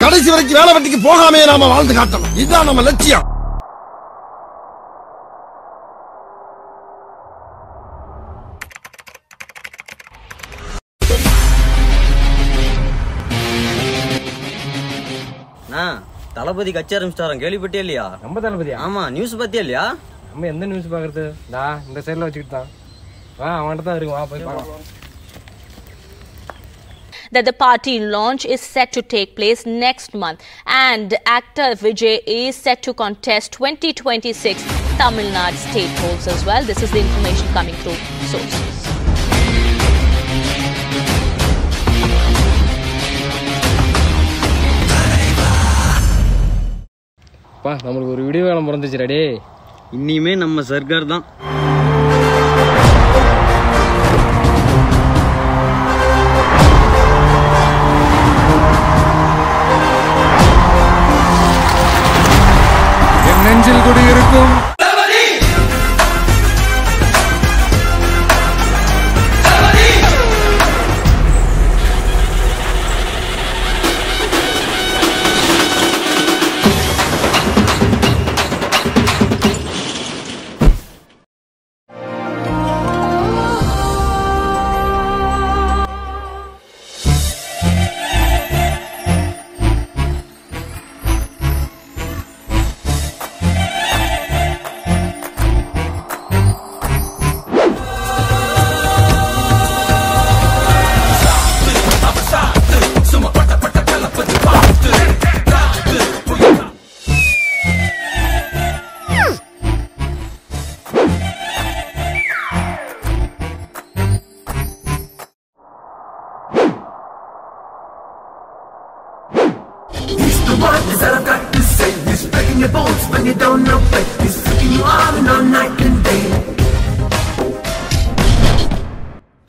கடைசி வரைக்கும் வேலை வெட்டிக்கு போகாமே நாம வாழ்ந்து காட்டணும். இதுதான் நம்ம லட்சியம். தளபதி கட்சி ஆரம்பிச்சிட்டாராம், கேள்விப்பட்டே இல்லையா? நம்ம தளபதியா? ஆமா, நியூஸ் பத்தியா இல்லையா? நம்ம எந்த நியூஸ் பாக்குறது? இந்த சைடுல வச்சுக்கிட்டு தான் அவன்கிட்ட தான் இருக்கு. வா போய் பார்க்கலாம். That the party launch is set to take place next month, and actor Vijay is set to contest 2026 Tamil Nadu state polls as well. This is the information coming through sources. பா, நமக்கு ஒரு video வேலை பிறந்துச்சு. Ready? இனிமே நம்ம சர்க்கார் தான். என் நெஞ்சில் குடியிருக்கும்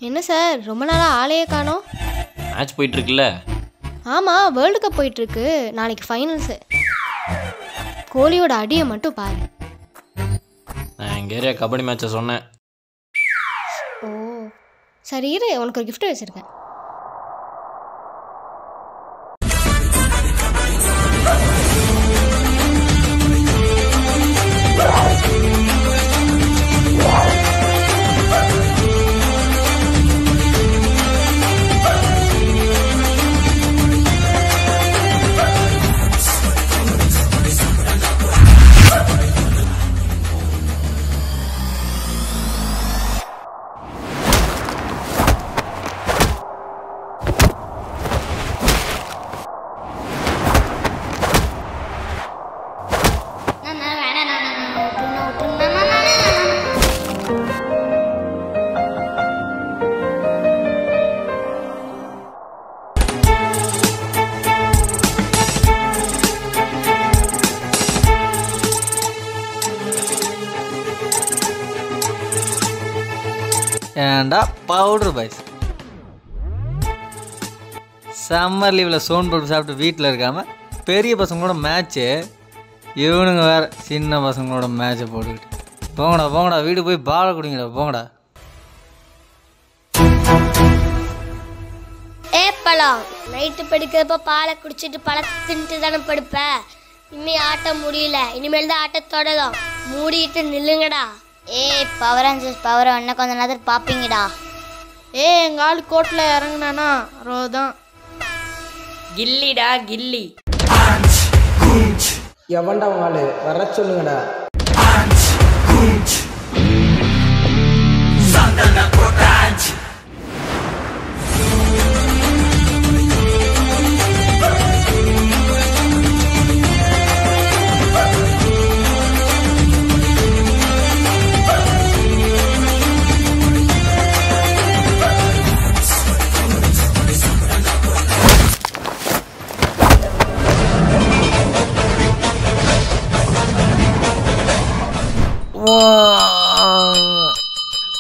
என்ன சார், ரொம்ப நாளா ஆளையே காணோம்? மேட்ச் போயிட்டு இருக்குல்ல? ஆமா, வேர்ல்டு கப் போயிட்டு இருக்கு. நாளைக்கு ஃபைனல்ஸ். கோலியோட அடியை மட்டும் பாரு. நான் எங்க ஏரியா கபடி மேட்சை சொன்னேன். ஓ சரி, இரு, உனக்கு ஒரு கிஃப்ட் வச்சிருக்கேன். ஏண்டா பவுடர் பாய்ஸ், சம்மர் லீவில் சோன் பருப்பு சாப்பிட்டு வீட்டில் இருக்காமல் பெரிய பசங்களோட மேட்ச்சு, இவனுங்க வேறு சின்ன பசங்களோட மேட்ச்சை போட்டுக்கிட்டு. போங்கடா போங்கடா, வீடு போய் பாலை குடிங்கடா, போங்கடா. பழம் நைட்டு படுக்கிறப்ப பாலை குடிச்சிட்டு பழத்தை தின்ட்டு தானே படுப்ப. இனிமே ஆட்ட முடியல, இனிமேல் தான் ஆட்ட தொடரும். மூடிட்டு நில்லுங்கடா. பவர் அண்ட் பவர் என்ன கொஞ்ச நேரத்தில் பார்ப்பீங்கடா. எங்க ஆள் கோட்ல இறங்குனானா ரோதான். கில்லிடா கில்லி. எவன்டா உங்க ஆளு, வர சொல்லுங்கடா.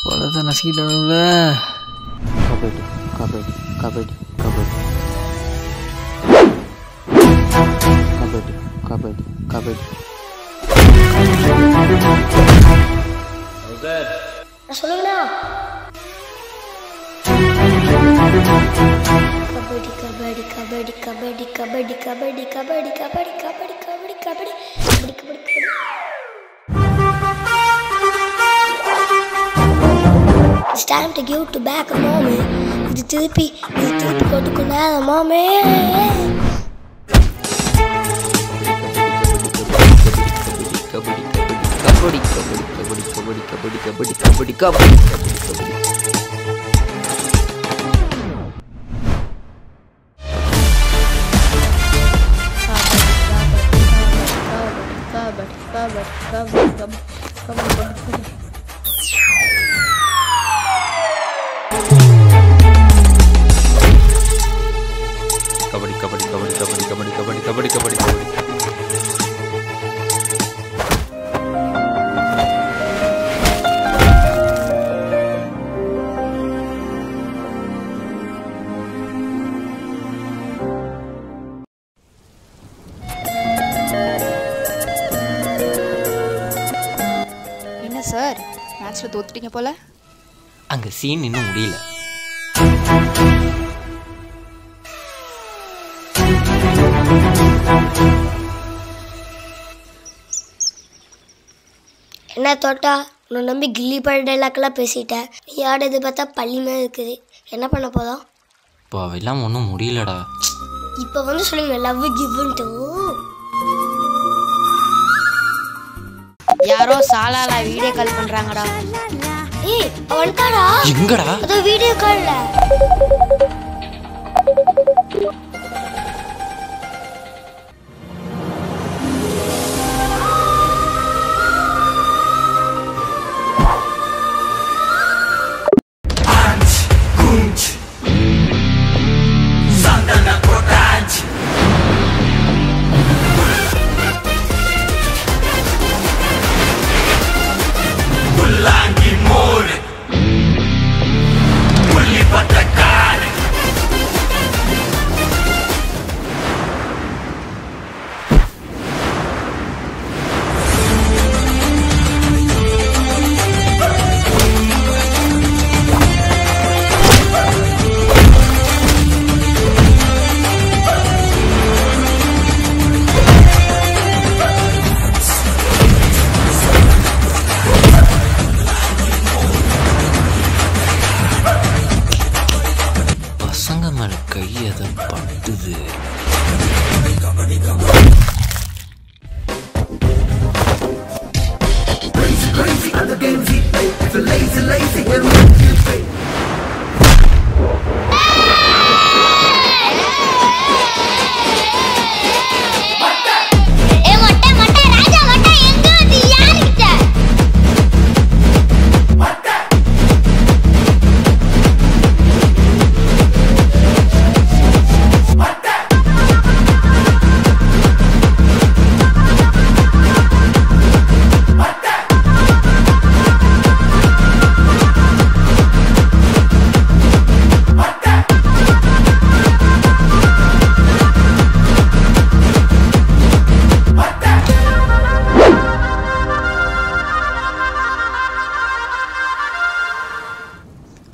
பழத்தை நசிக்கிட்டானுல. கபடி கபடி கபடி கபடி கபடி கபடி கபடி. சொல்லுங்கண்ணா. Kabaddi kabaddi kabaddi kabaddi kabaddi kabaddi kabaddi kabaddi kabaddi kabaddi kabaddi kabaddi kabaddi It's time to give to back mommy. இது திருப்பி கொடுக்கணும் மாமே. கபடி கபடி கபடி கபடி கபடி கபடி கபடி கபடி கபடி கபடி சார் மேட்ச்ல தோத்துட்டீங்க போல. அங்க சீன் இன்னும் முடியல. என்ன தோட்டா உன்னை நம்பி கில்லி பட டைலாக்லாம் பேசிட்டேன். நீ ஆடுறது பார்த்தா பள்ளி மாதிரி இருக்குது. என்ன பண்ண போதும்? இப்போ அவெல்லாம் ஒன்றும் முடியலடா. இப்போ வந்து சொல்லுங்க லவ் கிவ்ன்ட்டு. யாரோ சாலால வீடியோ கால் பண்றாங்கடா. ஏய் வந்துட்டாடா. எங்கடா? அது வீடியோ கால்ல.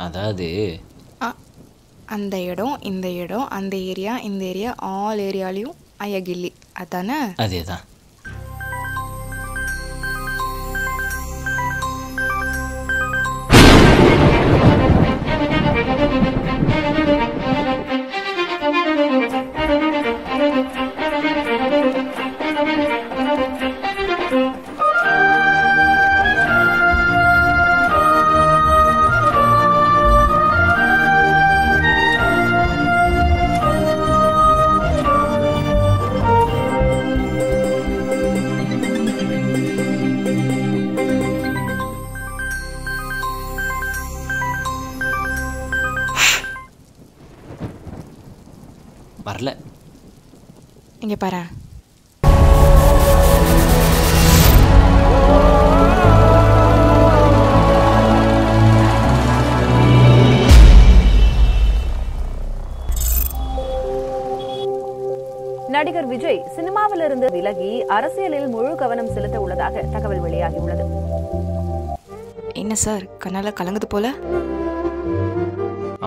அதாவது அந்த இடம் இந்த இடம் அந்த ஏரியா இந்த ஏரியா ஆல் ஏரியாலையும் ஐயா கில்லி அதானே? அதே தான். வரல. இங்க பாரு. நடிகர் விஜய் சினிமாவிலிருந்து விலகி அரசியலில் முழு கவனம் செலுத்த உள்ளதாக தகவல் வெளியாகியுள்ளது. என்ன சார் கண்ணால கலங்குது போல?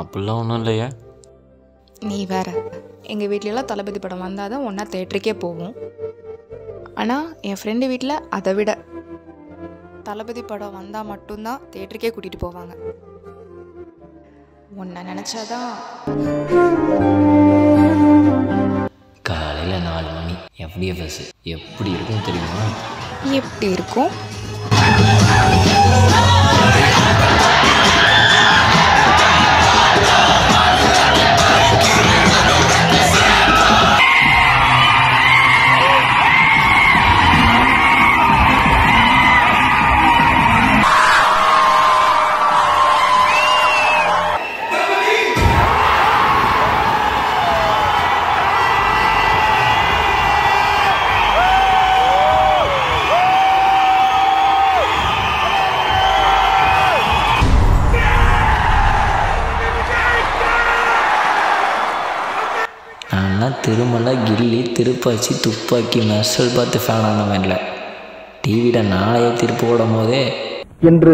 அப்படிலாம் ஒன்றும் இல்லையா? நீ வேற. எங்கள் வீட்லலாம் தளபதி படம் வந்தால் தான் ஒன்றா தேட்டருக்கே போவோம். ஆனால் என் ஃப்ரெண்டு வீட்டில் அதை விட தளபதி படம் வந்தால் மட்டும்தான் தேட்டருக்கே கூட்டிகிட்டு போவாங்க. உன்னை நினச்சாதான். காலையில் 4 மணி FDFS எப்படி இருக்கும் தெரியுமா? எப்படி இருக்கும்? திருமலை, கில்லி, திருப்பாச்சி, துப்பாக்கி, மெர்சல் பார்த்து ஃபேன் ஆனவன் இல்லை. டிவியில் நாளையே திருப்பு ஓடும் போதே என்று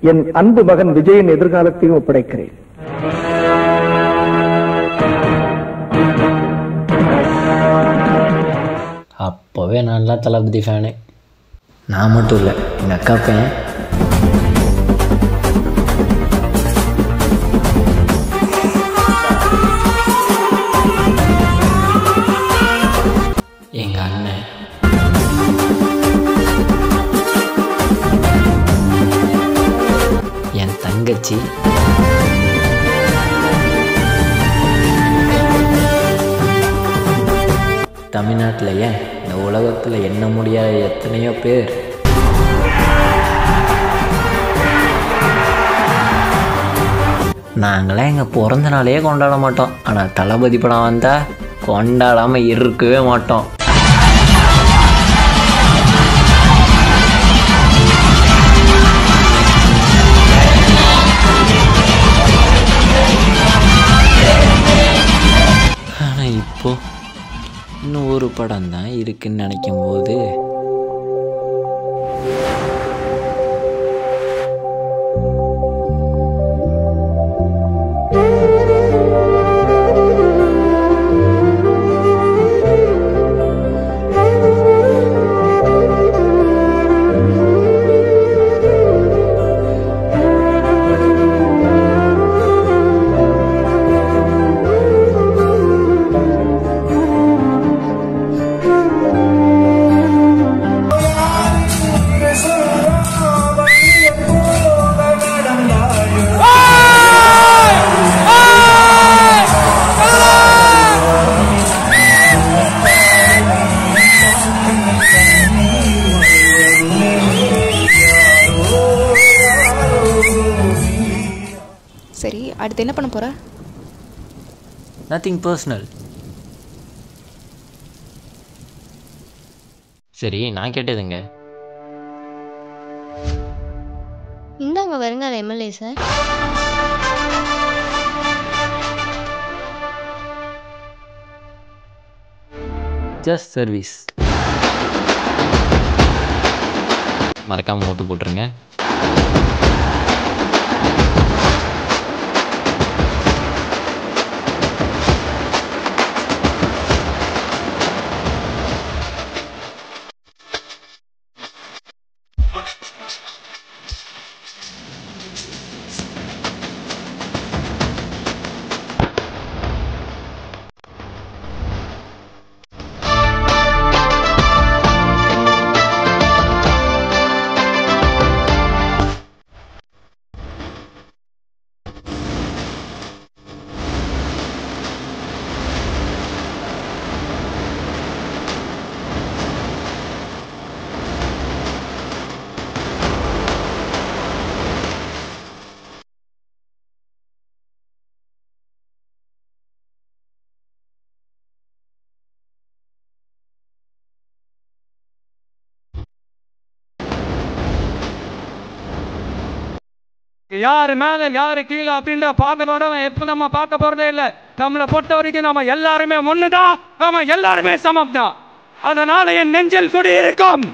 என் அன்பு மகன் விஜயின் எதிர்காலத்தையும் ஒப்படைக்கிறேன். அப்போவே நல்லா தளபதி ஃபேனு. நான் மட்டும் இல்லை, எங்கள் அக்கா பையன். எங்கள் அண்ணன், என் தங்கச்சி, தமிழ்நாட்டில் ஏன் இந்த உலகத்தில் எண்ண முடியாத எத்தனையோ பேர். நாங்களாம் எங்கள் பிறந்த நாளையே கொண்டாட மாட்டோம். ஆனால் தளபதி படம் வந்தால் கொண்டாடாமல் இருக்கவே மாட்டோம். ஆனால் இப்போ இன்னும் ஒரு படம் தான் இருக்குன்னு நினைக்கும் போது சரி, அடுத்து என்ன பண்ண போற? Nothing personal. சரி, நான் கேட்டதுங்க. இந்தாங்க வருங்கால எம்எல்ஏ சார். Just service. மறக்காமல் ஓட்டு போட்டுருங்க. யாரு மேல யாரு கீழே அப்படின்ற பார்க்க எப்ப நம்ம பார்க்க போறதே இல்லை. நம்மளை பொறுத்த வரைக்கும் நம்ம எல்லாருமே ஒண்ணுதான், நம்ம எல்லாருமே சமம் தான். அதனால என் நெஞ்சில் குடி இருக்கும்.